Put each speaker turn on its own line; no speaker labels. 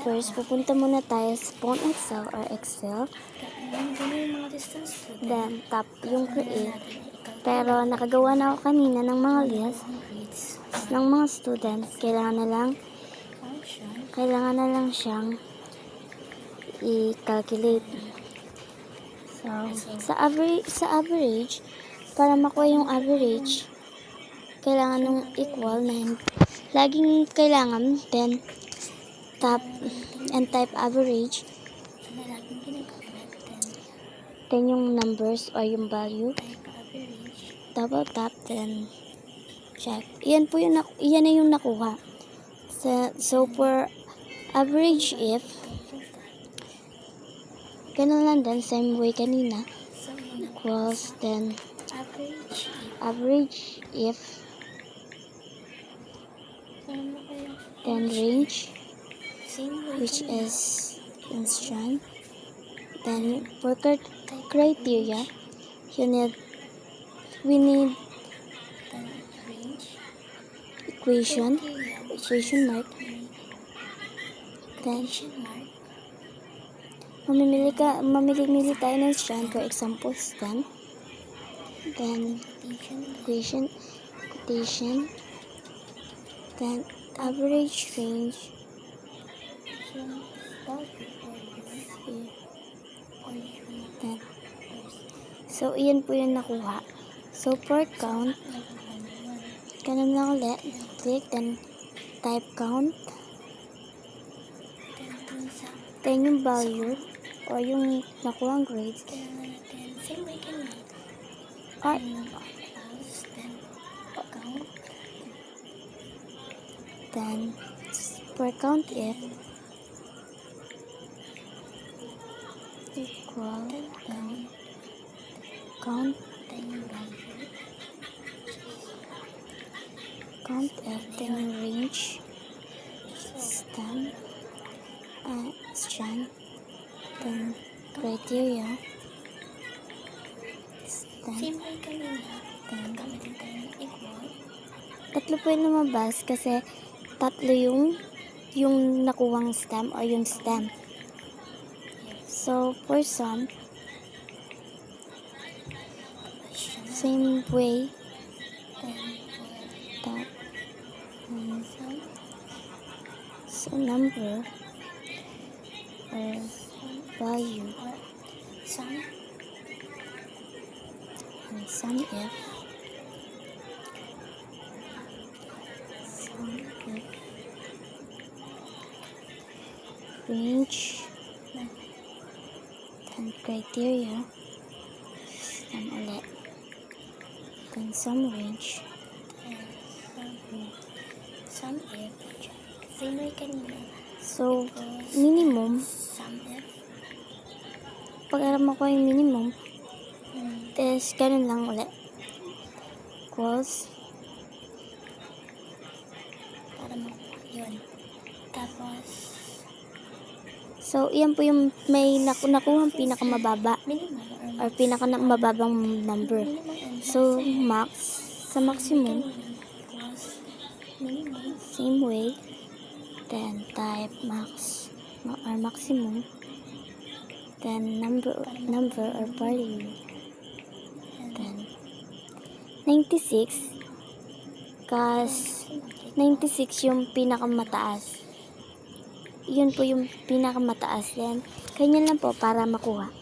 First, pupunta muna tayo sa phone Excel or Excel. Then, tap yung create. Pero, nakagawa na ako kanina ng mga list ng mga students. Kailangan na lang siyang i-calculate. So, sa average, para makuha yung average, kailangan ng equal na laging kailangan. Then, tap and type average. Then yung numbers or yung value. Double tap, then check. Iyan na yung nakuha. So for average if, ganun lang din, same way kanina. Equals, then average if, then range, which is instant. Then for criteria, we need equation mark. Then mamili tayo ng strand, for example strand. Then equation, then average range. Then, so iyan po yung nakuha. So for count, ganun lang ulit, click, then type count, then yung value or yung nakuha ang grades, then for count if equal count f, then range, strand, then criteria, then tatlo po yung lumabas kasi tatlo yung nakuwang stem or yung stem. So for sum, same way, tap, so number or value, and sum if, range, then criteria, sum ulit, then sum range, sum if, same way kanina. So, minimum, pag alam mo ko yung minimum, is ganun lang ulit. Equals, para makuha yun. Tapos, so, iyan po yung may nakuhang pinakamababa or pinakamababang number. So, max, sa maximum, same way, then type max or maximum, then number or value, then 96, kas 96 yung pinakamataas. Yun po yung pinakamataas. Then, ganyan lang po para makuha.